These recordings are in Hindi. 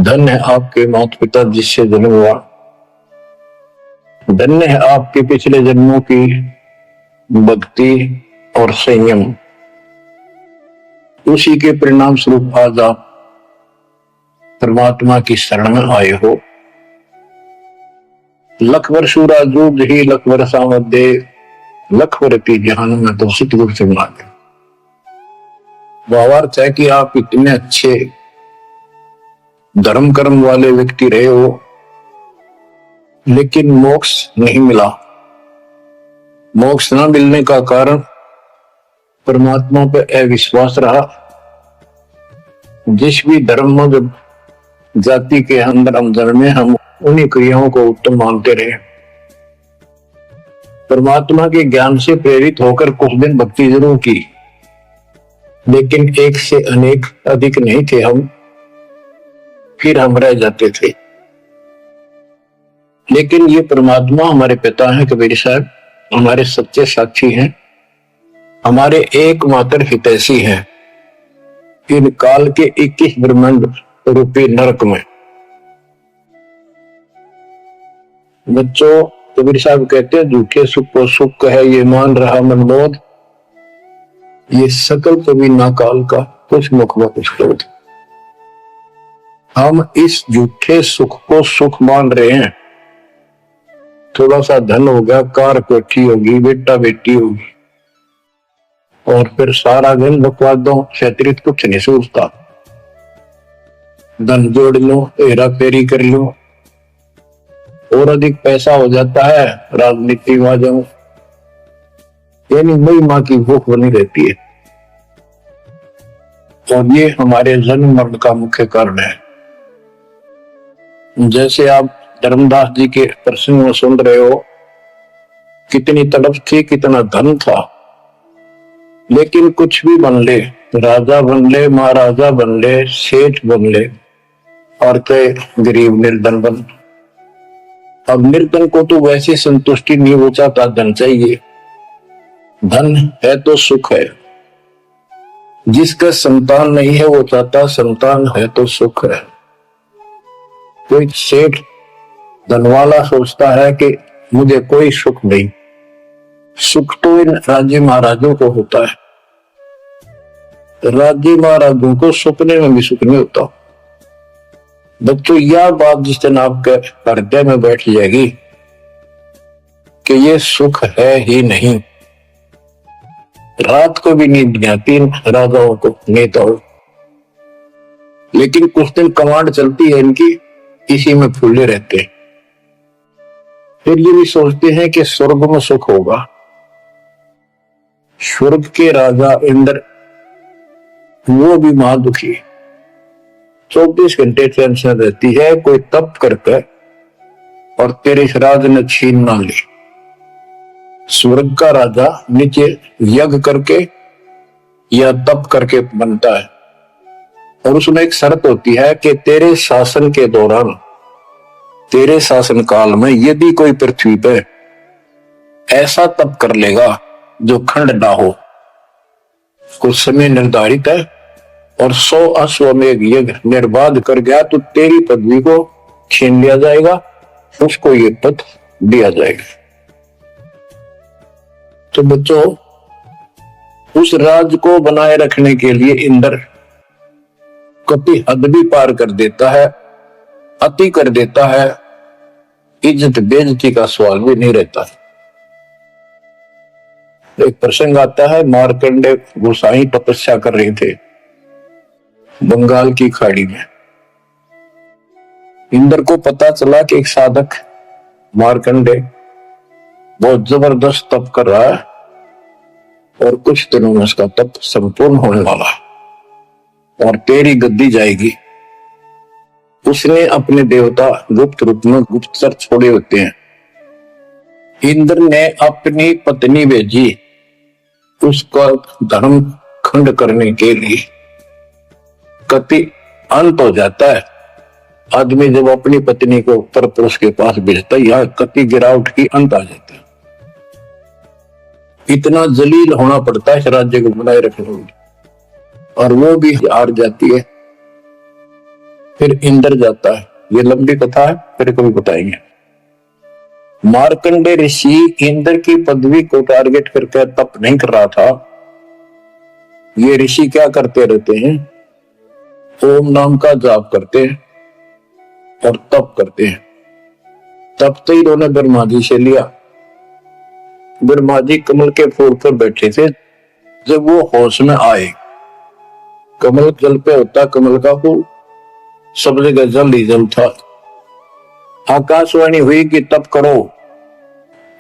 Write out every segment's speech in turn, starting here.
धन्य है आपके माता पिता जिससे जन्म हुआ। धन्य है आपके पिछले जन्मों की भक्ति और संयम। उसी के परिणाम स्वरूप आज आप परमात्मा की शरण में आए हो। लख वर्षूरा जूझ ही लख वर्षा मध्य लख वर्ती जहान में तो सतगुरु से मांगे। भावार्थ है कि आप इतने अच्छे धर्म कर्म वाले व्यक्ति रहे हो, लेकिन मोक्ष नहीं मिला। मोक्ष न मिलने का कारण परमात्मा पर अविश्वास रहा। जिस भी धर्म में जाति के अंदर हम जन्मे, हम उन्हीं क्रियाओं को उत्तम मानते रहे। परमात्मा के ज्ञान से प्रेरित होकर कुछ दिन भक्ति जरूर की, लेकिन एक से अनेक अधिक नहीं थे हम, फिर हम रह जाते थे। लेकिन ये परमात्मा हमारे पिता हैं कबीर साहब, हमारे सच्चे साक्षी हैं, हमारे एकमात्र हितैषी हैं इन काल के 21 ब्रह्मांड रूपी नरक में। बच्चों, कबीर साहब कहते हैं झूठे सुख को सुख कहे ये मान रहा मनमोद, ये सकल कभी ना काल का कुछ मुख व कुछ क्रोध। हम इस झूठे सुख को सुख मान रहे हैं। थोड़ा सा धन हो गया, कार कोठी होगी, बेटा बेटी होगी, और फिर सारा दिन बकवादों से अतिरिक्त कुछ नहीं सोचता। धन जोड़ लो, हेरा फेरी कर लो, और अधिक पैसा हो जाता है, राजनीति में आ जाओ, यानी महिमा की भूख बनी रहती है। और ये हमारे जन्म मरण का मुख्य कारण है। जैसे आप धर्मदास जी के प्रसंग में सुन रहे हो, कितनी तड़प थी, कितना धन था, लेकिन कुछ भी बन ले, राजा बन ले, महाराजा बन ले, सेठ बन ले, और कई गरीब निर्धन बन। अब निर्धन को तो वैसे संतुष्टि नहीं हो चाहता, धन चाहिए। धन है तो सुख है। जिसका संतान नहीं है वो चाहता संतान है तो सुख है। कोई सेठ धनवाला सोचता है कि मुझे कोई सुख नहीं। सुख तो इन राज्य महाराजों को होता है। राज्य महाराजों को सपने में भी सुख नहीं होता। बच्चों, यह बात जिस दिन आपके हृदय में बैठ जाएगी कि ये सुख है ही नहीं, रात को भी नींद नहीं आती राजाओं को, नेताओं। लेकिन कुछ दिन कमांड चलती है इनकी, इसी में फूले रहते हैं। फिर ये भी सोचते हैं कि स्वर्ग में सुख होगा। स्वर्ग के राजा इंद्र वो भी महादुखी, 24 घंटे टेंशन रहती है, कोई तप करके और तेरे इस राज ने छीन ना ले। स्वर्ग का राजा नीचे यज्ञ करके या तप करके बनता है, और उसमें एक शर्त होती है कि तेरे शासन के दौरान, तेरे शासन काल में यदि कोई पृथ्वी पे ऐसा तप कर लेगा जो खंड ना हो, कुछ समय निर्धारित है, और 100 अश्वमेध यज्ञ निर्बाध कर गया तो तेरी पदवी को छीन लिया जाएगा, उसको ये पद दिया जाएगा। तो बच्चों, उस राज को बनाए रखने के लिए इंद्र कभी हद भी पार कर देता है, अति कर देता है, इज्जत बेइज्जती का सवाल भी नहीं रहता। एक प्रसंग आता है, मार्कंडे गोसाई तपस्या कर रहे थे बंगाल की खाड़ी में। इंद्र को पता चला कि एक साधक मार्कंडे बहुत जबरदस्त तप कर रहा है, और कुछ दिनों में उसका तप संपूर्ण होने वाला है, और तेरी गद्दी जाएगी। उसने अपने देवता गुप्त रूप में गुप्तचर छोड़े होते हैं। इंद्र ने अपनी पत्नी भेजी उसका धर्म खंड करने के लिए। कति अंत हो जाता है आदमी जब अपनी पत्नी को परपुरुष के पास भेजता है, यह कति गिरावट की अंत आ जाता है। इतना जलील होना पड़ता है इस राज्य को बनाए रखने में, और वो भी हार जाती है। फिर इंद्र जाता है। ये लंबी कथा है, फिर कभी बताएंगे। मार्कंडे ऋषि इंद्र की पदवी को टारगेट करके तप नहीं कर रहा था। ये ऋषि क्या करते रहते हैं, ओम नाम का जाप करते हैं और तप करते हैं। तब तो इन्होंने ब्रह्मा जी से लिया। ब्रह्मा जी कमल के फूल पर बैठे थे। जब वो होश में आए, कमल जल पे होता कमल का फूल, सब जगह जल ही जल था। आकाशवाणी हुई कि तप करो।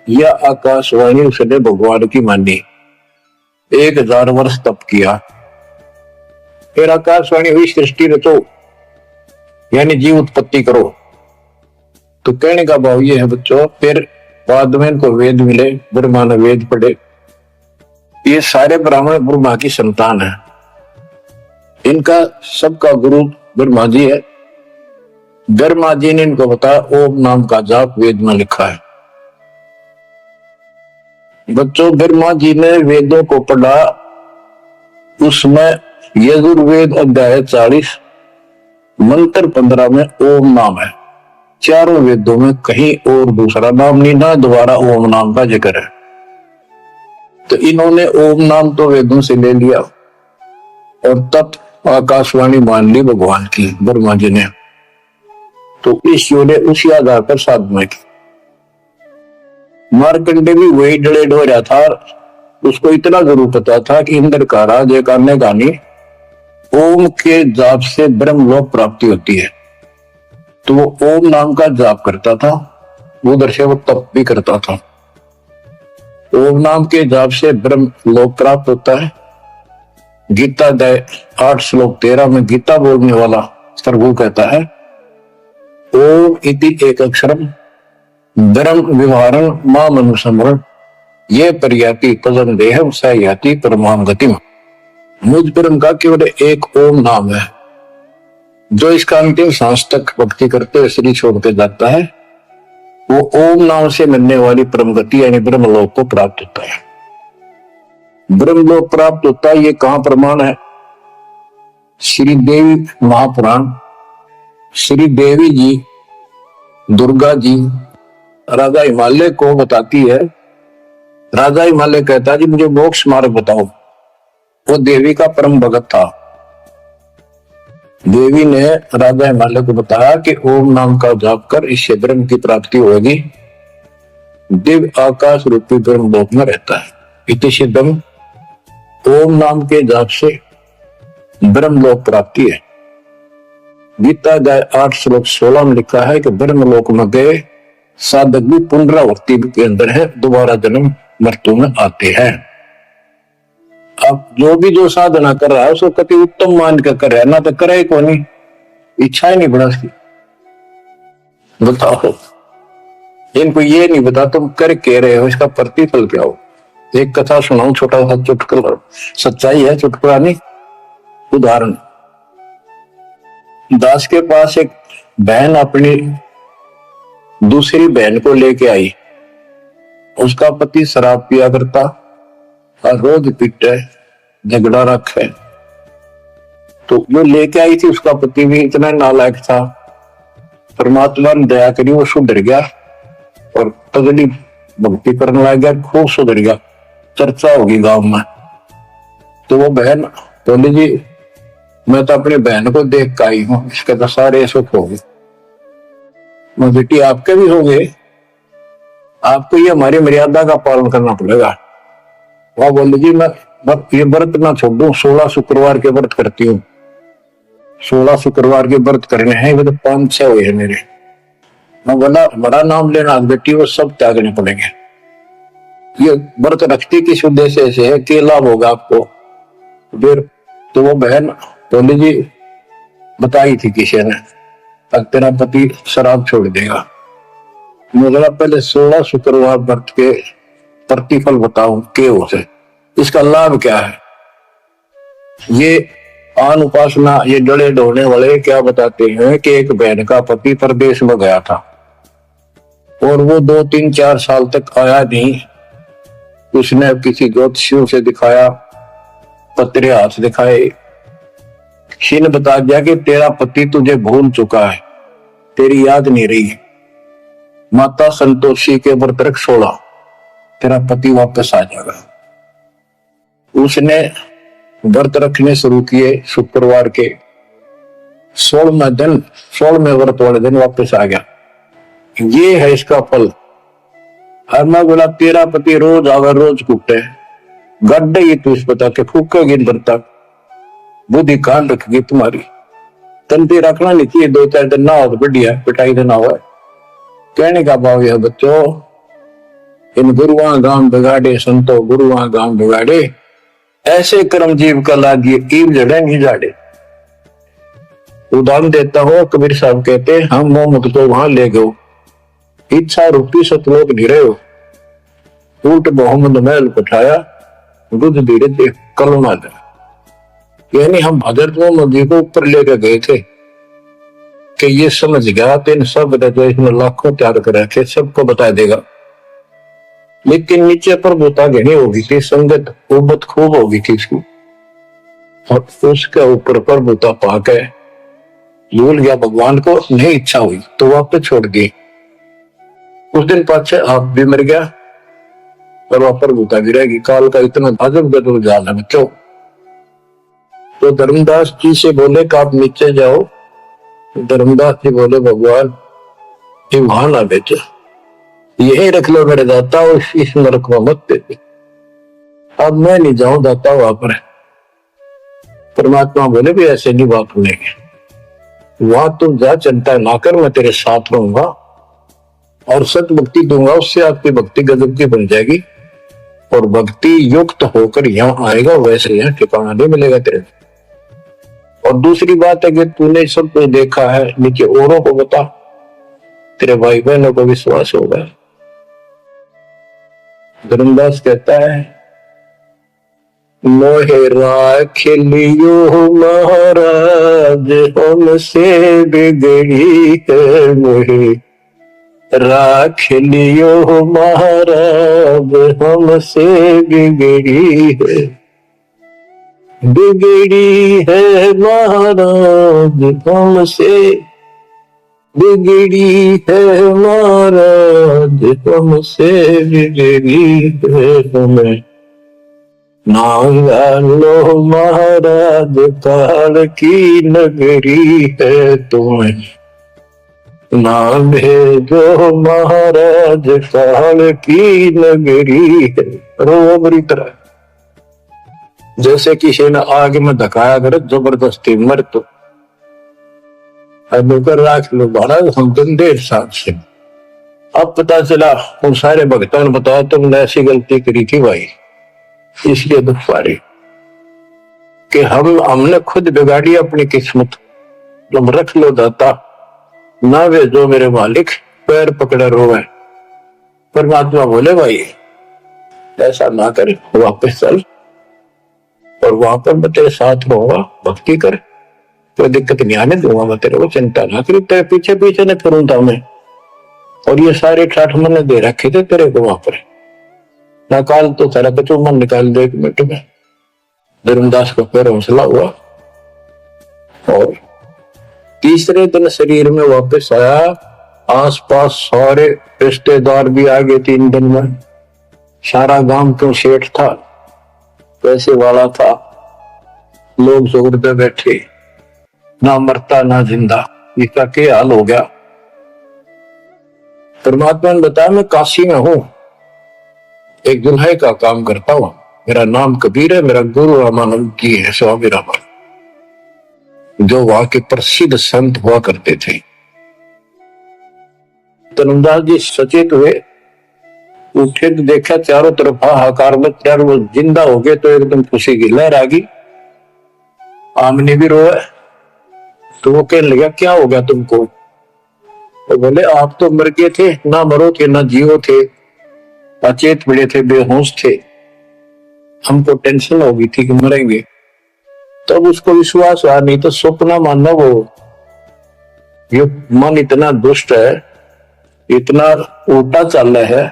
यह आकाशवाणी उसने भगवान की मानी। 1000 वर्ष तप किया। फिर आकाशवाणी हुई सृष्टि रचो, यानी जीव उत्पत्ति करो। तो कहने का भाव ये है बच्चों, फिर बाद में इनको वेद मिले, ब्रह्मा ने वेद पढ़े। ये सारे ब्राह्मण ब्रह्मा की संतान है। इनका सबका गुरु ब्रह्मा जी है। ब्रह्मा जी ने इनको बताया ओम नाम का जाप वेद में लिखा है। बच्चों, ब्रह्मा जी ने वेदों को पढ़ा। उसमें यजुर्वेद अध्याय 40 मंत्र 15 में ओम नाम है। चारों वेदों में कहीं और दूसरा नाम नहीं, ना दोबारा ओम नाम का जिक्र है। तो इन्होंने ओम नाम तो वेदों से ले लिया और तब आकाशवाणी मान ली भगवान की, ब्रह्मा जी ने। तो ईश्वर ने उसी आधार पर साधना की। मार्कंडे भी वही डड़े डो रहा था। उसको इतना जरूर पता था कि इंद्र का राज एक अन्य गानी ओम के जाप से ब्रह्मलोक प्राप्ति होती है। तो वो ओम नाम का जाप करता था, उधर से वो तप भी करता था। ओम नाम के जाप से ब्रह्मलोक प्राप्त होता है। गीता अध्याय 8 श्लोक 13 में गीता बोलने वाला सर्वु कहता है ओम इति एक अक्षरम ब्रह्म व्यवहारं माम अनुसमरण ये पर्याति पदम देहम स याति परमाम गतिम। मुझ ब्रह्म का केवल एक ओम नाम है, जो इसका अंतिम सांस तक भक्ति करते हुए शरीर छोड़ के जाता है, वो ओम नाम से मिलने वाली परम गति यानी ब्रह्मलोक को प्राप्त होता है। ब्रह्मलोक प्राप्त होता है, ये कहां प्रमाण है? श्री देवी महापुराण। श्री देवी जी दुर्गा जी राजा हिमालय को बताती है। राजा हिमालय कहता है जी मुझे मोक्ष मार्ग बताओ। वो देवी का परम भगत था। देवी ने राजा हिमालय को बताया कि ओम नाम का जाप कर इससे ब्रह्म की प्राप्ति होगी। दिव्य आकाश रूपी ब्रह्मलोक में रहता है। इति सिद्धम, ओम नाम के जाप से ब्रह्मलोक प्राप्ति है। गीता अध्याय 8 श्लोक 16 में लिखा है कि ब्रह्मलोक में गए साधक भी पुनरावृत्ति के अंदर है, दोबारा जन्म मृत्यु में आते हैं। अब जो साधना कर रहा है उसको कति उत्तम मान के कर रहा है, ना तो करे को नहीं, इच्छा ही नहीं बढ़ा उसकी। बताओ, इनको ये नहीं बता तुम कर के रहे हो, इसका प्रतिफल क्या हो। एक कथा सुनाऊं, छोटा सा चुटकुला, सच्चाई है, चुटकुला नहीं, उदाहरण। दास के पास एक बहन अपनी दूसरी बहन को लेके आई। उसका पति शराब पिया करता और रोज पीटे, झगड़ा रखे। तो जो लेके आई थी उसका पति भी इतना नालायक था, परमात्मा ने दया करी, वो सुधर गया और तगड़ी भक्ति करने लग गया, खूब सुधर गया, चर्चा होगी गांव में। तो वो बहन बोली जी मैं तो अपनी बहन को देख के आई हूं, इसके तो सारे सुख हो गए। बेटी आपके भी हो गए, आपको ये हमारी मर्यादा का पालन करना पड़ेगा। वह बोली जी मैं ये व्रत ना छोड़ दूं, 16 शुक्रवार के व्रत करती हूँ। 16 शुक्रवार के व्रत करने हैं, वे तो 5-6 हुए हैं मेरे। मैं बोला बड़ा नाम लेना बेटी, वो सब त्यागने पड़ेंगे। ये व्रत रखती किस उद्देश्य से है, क्या लाभ होगा आपको। फिर तो वो बहन बोली जी बताई थी किसी ने, अब तेरा पति शराब छोड़ देगा। मुझे पहले 16 शुक्रवार व्रत के प्रतिफल बताऊं के उसे, इसका लाभ क्या है। ये आन उपासना, ये डले ढोने वाले क्या बताते हैं कि एक बहन का पति प्रदेश में गया था और वो 2-3-4 साल तक आया नहीं। उसने किसी ज्योतिषियों से दिखाया, पत्रे हाथ दिखाए किसी ने बता दिया कि तेरा पति तुझे भूल चुका है, तेरी याद नहीं रही है, माता संतोषी के व्रत रख 16, तेरा पति वापस आ जाएगा। उसने व्रत रखने शुरू किए, शुक्रवार के 16वें व्रत वाले दिन वापस आ गया। ये है इसका फल। और मैं बोला तेरा पति रोज आवे रोज कूटे, गड्ढे ये तू इस बता के फूकेगी अंदर तक, बुद्धि कान रखेगी तुम्हारी, तंती रखना नहीं चाहिए, 2-4 दिन ना हो तो बढ़िया, पिटाई देना हुआ। कहने का भाव यह बच्चों, इन गुरुआ गांव बिगाड़े संतो गुरुआ गांव बिगाड़े, ऐसे कर्म जीव का लागिए कीव जड़े नहीं जाड़े। उदाहरण देता हूं, कबीर साहब कहते हम मोहम्मद को वहां ले गए, इच्छा रूपी सतलोक गिरे हो, ऊट मोहम्मद महल पठाया, दूध धीरे दे करुणा दे। यानी हम हजरत मोहम्मद जी को ऊपर लेकर गए थे कि ये समझ गया तो इन सब जो इसमें लाखों त्याग कर रखे सबको बता देगा। लेकिन नीचे पर बोता घनी होगी थी, संगत उबत खूब होगी थी इसकी, और उसके ऊपर पर बोता पाके भूल गया भगवान को, नहीं इच्छा हुई तो वापस छोड़ दी। उस दिन पाछे आप भी मर गया और वहां पर भूता भी रहेगी। काल का इतना अजब गजब जाल है बच्चों। तो धर्मदास जी से बोले कि आप नीचे जाओ, धर्मदास जी बोले भगवान ये वहां ना बेचो, यही रख लो मेरे दाता, और इस नरक में मत दे। अब मैं नहीं जाऊं दाता वहां पर। परमात्मा बोले भी ऐसे नहीं बात सुनेंगे, वहां तुम जा चिंता ना कर, मैं तेरे साथ रहूंगा और सत भक्ति दूंगा, उससे आपकी भक्ति गजब की बन जाएगी और भक्ति युक्त होकर यहाँ आएगा, वैसे यहाँ ठिकाना नहीं मिलेगा तेरे। और दूसरी बात है कि तूने सब कुछ देखा है, नीचे औरों को बता, तेरे भाई बहनों को विश्वास होगा। धर्मदास कहता है मोहे राख लियो महाराज हमसे बिगड़ी है, मोहे राख लियो महाराज हमसे बिगड़ी है, बिगड़ी है महाराज हमसे, बिगड़ी है महाराज हमसे, बिगड़ी है हमें नाम लो महाराज, काल की नगरी है तुम्हें नाम भेजो महाराज, काल की नगरी है। रोबरी तरह जैसे किसी ने आग में धकाया करे जबरदस्ती मर तो कर राख लो महाराज हम गंदे हिसाब से। अब पता चला उन सारे भक्तों ने बताया तुमने ऐसी गलती करी थी भाई, इसलिए दुख पारी कि हमने खुद बिगाड़ी अपनी किस्मत, तुम रख लो दाता, ना वे जो मेरे मालिक पैर पकड़े रोवे। परमात्मा बोले भाई ऐसा ना कर, वापस चल और वहां पर मैं तेरे साथ रहूंगा, भक्ति कर, कोई दिक्कत नहीं आने दूंगा मैं तेरे को, चिंता ना करी, तेरे पीछे पीछे न फिरूंगा मैं। और ये सारे ठाठ मैंने दे रखे थे तेरे को वहां पर, ना काल तो तेरा कचू मन निकाल दे 1 मिनट में। धर्मदास को फिर हौसला हुआ और तीसरे दिन शरीर में वापस आया। आसपास सारे रिश्तेदार भी आ गए 3 दिन में, सारा गांव क्यों सेठ था, पैसे वाला था, लोग जोर पे बैठे, ना मरता ना जिंदा, इसका क्या हाल हो गया। परमात्मा ने बताया मैं काशी में हूं, एक दुल्हे का काम करता हूं, मेरा नाम कबीर है, मेरा गुरु रामानंद जी है, स्वामी रामानंद, जो वहां के प्रसिद्ध संत हुआ करते थे। धर्मदास जी सचेत हुए, उठे तो देखा चारों तरफ हाहाकार मच रहा, वो जिंदा हो गए तो एकदम खुशी की लहर आ गई। आमने भी रोए तो वो कहने लगा क्या हो गया तुमको, तो बोले आप तो मर गए थे, ना मरो थे ना जियो थे, अचेत पड़े थे, बेहोश थे, हमको टेंशन हो गई थी कि मरेंगे। तब तो उसको विश्वास हुआ, नहीं तो सपना मानना, वो ये मन इतना दुष्ट है, इतना उल्टा चल रहा है,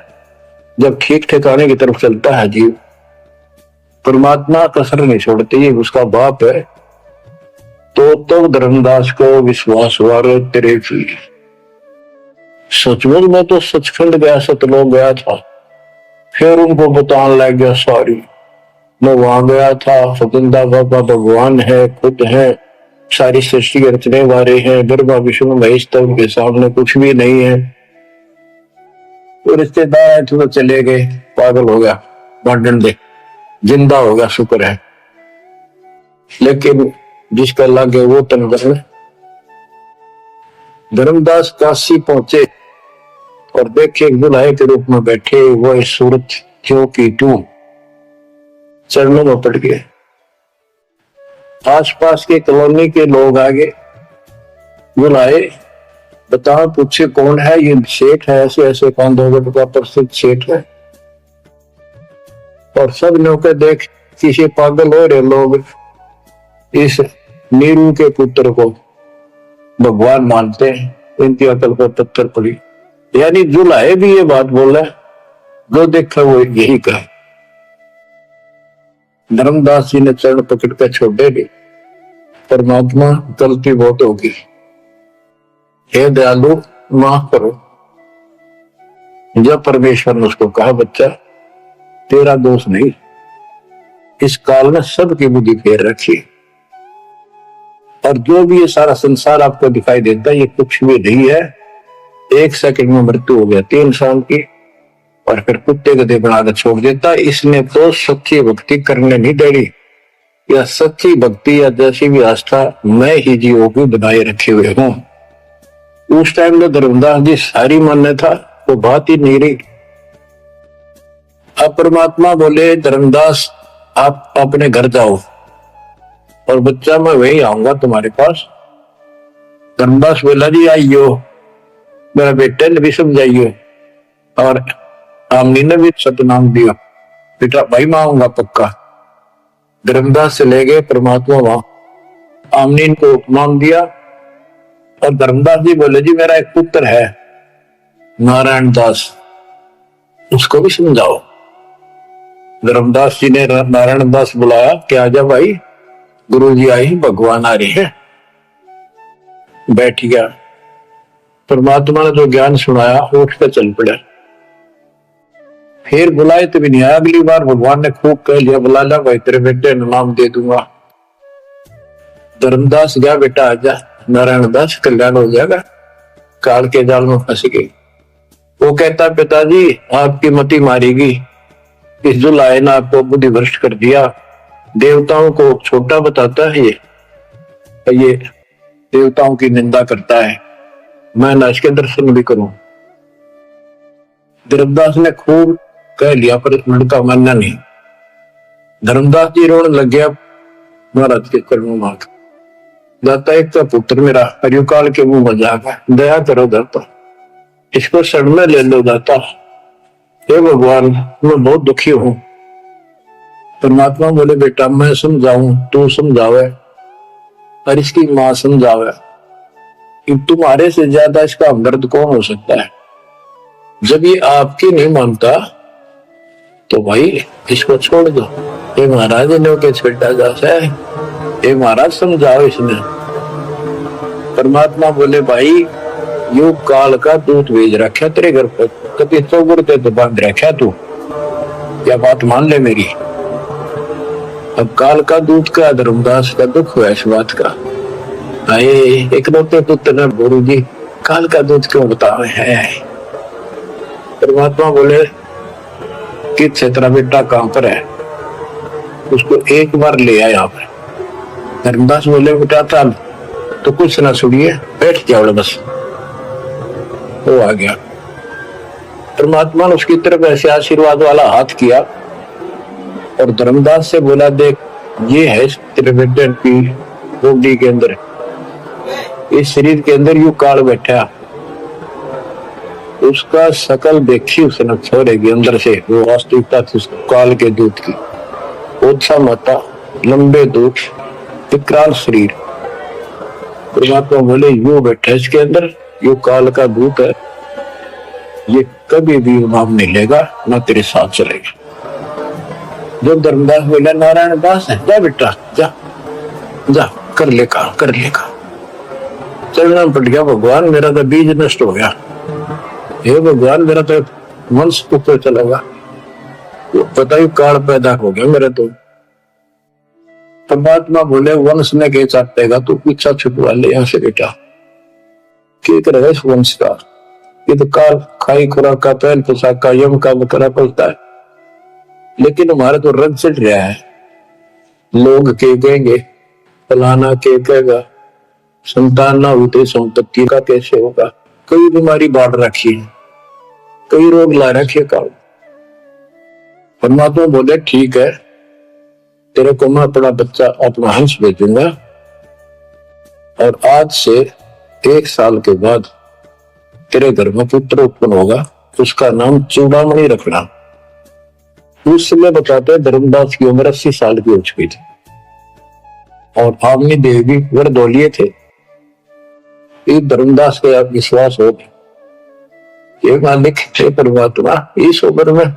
जब ठीक ठिकाने की तरफ चलता है जीव, परमात्मा कसर नहीं छोड़ते, ये उसका बाप है। तो धर्मदास को विश्वास हुआ रे तेरे की सचमुच में तो सचखंड गया, सतलोक गया था। फिर उनको बताने लग गया सारी, मैं वहां गया था, फकिंदा बाबा भगवान है, खुद है, सारी सृष्टि रचने वाले हैं, ब्रह्मा विष्णु महेश, तो उनके सामने कुछ भी नहीं है। तो रिश्तेदार तो चले गए, पागल हो गया, बांटन दे, जिंदा हो गया, शुक्र है। लेकिन जिसका लागे वो तन बदले। धर्मदास काशी पहुंचे और देखे बुलाए के रूप में बैठे वो सूरत क्यों की तू चरणों में पड़ गए। आसपास के कॉलोनी के लोग आगे बुलाए, बताओ पूछे कौन है, ये सेठ है, ऐसे ऐसे कांधोगढ़ का प्रसिद्ध सेठ है। और सब नौके देख किसी पागल हो रहे लोग इस नीरू के पुत्र को भगवान मानते हैं, इनकी अकल पर पत्थर पड़ी। यानी जुलाए भी ये बात बोला, जो देखा वो यही कहा। धर्मदास जी ने चरण पकड़ कर छोड़े भी, परमात्मा गलती बहुत होगी, हे दयालु माफ करो। जब परमेश्वर ने उसको कहा, बच्चा तेरा दोष नहीं, इस काल में सबकी बुद्धि फेर रखी, और जो भी ये सारा संसार आपको दिखाई देता है ये कुछ भी नहीं है। एक सेकंड में मृत्यु हो जाती है इंसान की, और फिर कुत्ते गधे बनाकर छोड़ देता। इसने तो सच्ची भक्ति करने नहीं देनी, या सच्ची भक्ति या जैसी भी आस्था मैं ही जीवों की बनाए रखे हुए हूं। उस टाइम में धर्मदास जी सारी मान्य था, वो बात ही नहीं रही। अब परमात्मा बोले, धर्मदास आप अपने घर जाओ, और बच्चा मैं वही आऊंगा तुम्हारे पास। धर्मदास बोला, जी आइयो, मेरा बेटे ने भी समझाइयो, और आमनी ने भी सतनाम दिया, बेटा भाई मैं आऊंगा पक्का। धर्मदास से ले गए परमात्मा वहां, आमनी को उपमान दिया, और धर्मदास जी बोले, जी मेरा एक पुत्र है नारायण दास, उसको भी समझाओ। धर्मदास जी ने नारायण दास बुलाया कि आजा भाई, गुरु जी आई, भगवान आ रहे हैं। बैठ गया, परमात्मा ने जो ज्ञान सुनाया उठ कर चल पड़ा। फिर बुलाए तो भी नहीं आया। अगली बार भगवान ने खूब कह लिया, बुला ला भाई, तेरे बेटे ने नाम दे दूंगा। धर्मदास गया, बेटा आजा, नारायण दास कल्याण हो जाएगा। काल के जाल में फंस गई। वो कहता, पिताजी आपकी मति मारेगी, इस जुलाए ने आपको बुद्धि भ्रष्ट कर दिया, देवताओं को छोटा बताता है, ये देवताओं की निंदा करता है, मैं न इसके दर्शन भी करूं। धर्मदास ने खूब कह लिया, पर लड़का मानना नहीं। धर्मदास जी रोने लग गया महाराज के चरणों में, दाता एक का पुत्र मेरा हरिकाल के मुंह में जागा, दया करो दाता, इसको शरण में ले लो दाता। हे भगवान मैं बहुत दुखी हूं। परमात्मा बोले, बेटा मैं समझाऊं, तू समझावे, और इसकी मां समझावे, तुम्हारे से ज्यादा इसका हमदर्द कौन हो सकता है। जब ये आपकी नहीं मानता तो भाई इसको छोड़ दो। ये महाराज ने के छेड़ा जाता है, ये महाराज समझाओ इसने। परमात्मा बोले, भाई युग काल का दूत भेज रखा तेरे घर पर, कभी चौगुरते तो बांध रखा तू, क्या बात मान ले मेरी। अब काल का दूत का धर्मदास का दुख हुआ इस बात का। आए एक रोते पुत्र ने, गुरु जी काल का दूत क्यों बतावे है। परमात्मा बोले, कि तेरा बेटा कहां पर है, उसको एक बार ले आया यहाँ पर। धर्मदास बोले, बेटा था तो कुछ ना सुनिए, बैठ जाओ बस। वो आ गया। परमात्मा ने उसकी तरफ ऐसे आशीर्वाद वाला हाथ किया और धर्मदास से बोला, देख ये है तेरे बेटे की बॉडी के अंदर, इस शरीर के अंदर यू काल बैठा, उसका शकल देखी उसने छोड़ेगी अंदर से, वो वास्तविकता थी उस काल के दूत की। ओछा माता, लंबे दूत, विकराल शरीर। परमात्मा बोले, यू बैठा इसके अंदर, यू काल का दूत है, ये कभी भी नाम नहीं लेगा, ना तेरे साथ चलेगा। जब धर्मदास बोला, नारायण दास है, जा बेटा जा जा। कर लेगा कर लेगा। चलना पड़ गया, भगवान मेरा तो बीज नष्ट हो गया, हे भगवान मेरा तो वंश ऊपर चलेगा, तो पता ही काल पैदा हो गया मेरे तो। परमात्मा बोले वंश ने के चाटेगा, तू पीछा छुटवा ले यहाँ से बेटा, क्या करेगा इस वंश का, ये तो काल खाई खुराक का पहन पोशाक का यम का बकरा पलता है। लेकिन हमारे तो रंग चढ़ रहा है, लोग के कहेंगे, फलाना के कहेगा, संतान ना होते संपत्ति का कैसे होगा, कई बीमारी बांट रखी है, कई रोग ला रखे काल। परमात्मा बोले ठीक है, तेरे को मैं अपना बच्चा अपना हंस भेजूंगा, और आज से 1 साल के बाद तेरे घर में पुत्र उत्पन्न होगा, उसका नाम चूड़ामणि रखना। उस समय बताते धर्मदास की उम्र 80 साल की हो चुकी थी, और आमनी देवी भी वरदौलिये थे। इस धर्मदास के आप विश्वास हो, ये मालिक थे परमात्मा, इस उम्र में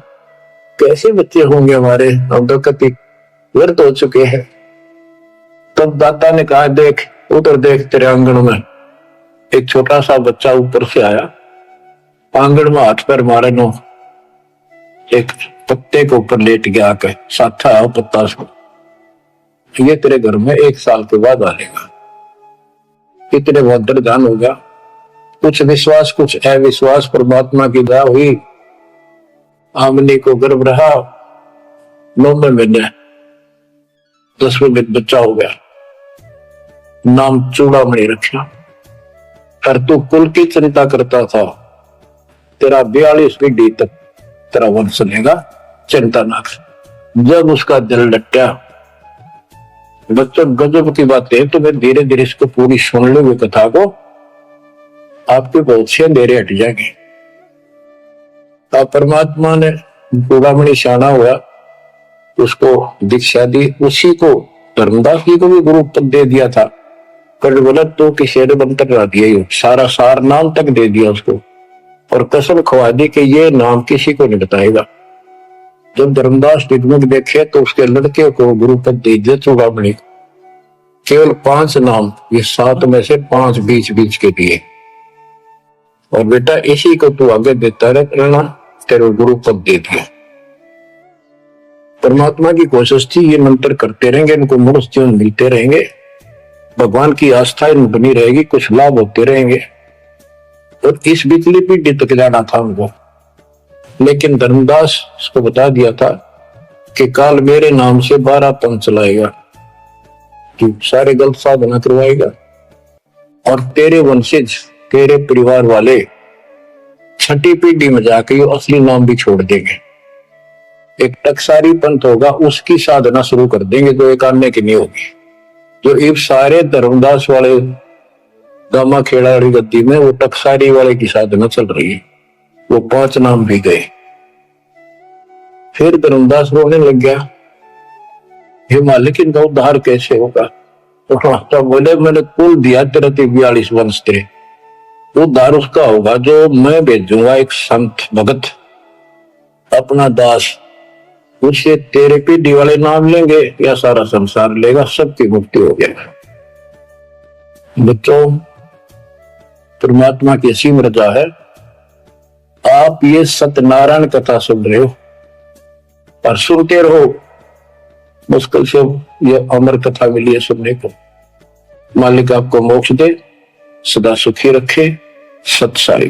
कैसे बच्चे होंगे हमारे, हम तो कति व्यर्थ हो चुके हैं। तब दाता ने कहा, देख उधर देख, तेरे आंगन में एक छोटा सा बच्चा ऊपर से आया, आंगन में हाथ पैर मारे नो, एक पत्ते के ऊपर लेट गया, आके साथा है पत्ता से, ये तेरे घर में 1 साल के बाद आएगा। कितने भद्र दान होगा, कुछ विश्वास कुछ अविश्वास, परमात्मा की दया हुई, आमनी को गर्भ रहा, 9वें महीने 10वें दिन बच्चा हो गया, नाम चूड़ामणि रखा। और तू कुल की चिंता करता था, तेरा 42 पीढ़ी तक तेरा वंश चलेगा, चिंता ना कर। जब उसका दिल लट्टा, बच्चों गजब की बात है, तुम्हें धीरे धीरे इसको पूरी सुन लो कथा को, आपके बहुत से अंधेरे हट जाएंगे। परमात्मा ने चूड़ामणि शाना हुआ, उसको दीक्षा दी, उसी को धर्मदास जी को भी गुरु पद दे दिया था। कल बोला तो किसी ने मंत्र ला दिया, सारा सार नाम तक दे दिया उसको, और कसम खवा दी कि ये नाम किसी को नहीं बताएगा। जब धर्मदास टिकमुख देखे तो उसके लड़के को गुरु पद दे दिया चूड़ामणि, केवल 5 नाम, ये 7 में से 5 बीच बीच के दिए, और बेटा इसी को तू आगे देता रहना, तेरे गुरु पद दे दिया। परमात्मा की कोशिश थी, ये मंत्र करते रहेंगे, इनको मोक्ष जीवन मिलते रहेंगे, भगवान की आस्था इन बनी रहेगी, कुछ लाभ होते रहेंगे, और इस बिजली पीढ़ी तक जाना था उनको। लेकिन धर्मदास उसको बता दिया था कि काल मेरे नाम से 12 पंथ चलाएगा, तू सारे गलत साधना करवाएगा, और तेरे वंशज तेरे परिवार वाले 6ठी पीढ़ी में जाके ये असली नाम भी छोड़ देंगे। एक टकसारी पंथ होगा, उसकी साधना शुरू कर देंगे, जो एक आने की नहीं होगी। जो इस सारे धर्मदास वाले गामा खेड़ा वाली गद्दी में वो टकसारी वाले की साधना चल रही है, वो 5 नाम भी गए। फिर धर्मदास रोने लग गया, हे मालिक इनका उद्धार कैसे होगा? तो बोले मैंने कुल दिया तेरा 42 वंश, तेरे उद्धार उसका होगा जो मैं भेजूंगा, एक संत भगत अपना दास, उसे तेरे पीढ़ी वाले नाम लेंगे या सारा संसार लेगा, सबकी मुक्ति हो गया। बच्चों परमात्मा की असीम रजा है, आप ये सत्यनारायण कथा सुन रहे हो और सुनते रहो, मुश्किल से ये अमर कथा मिली है सुनने को। मालिक आपको मोक्ष दे, सदा सुखी रखे। सत साई।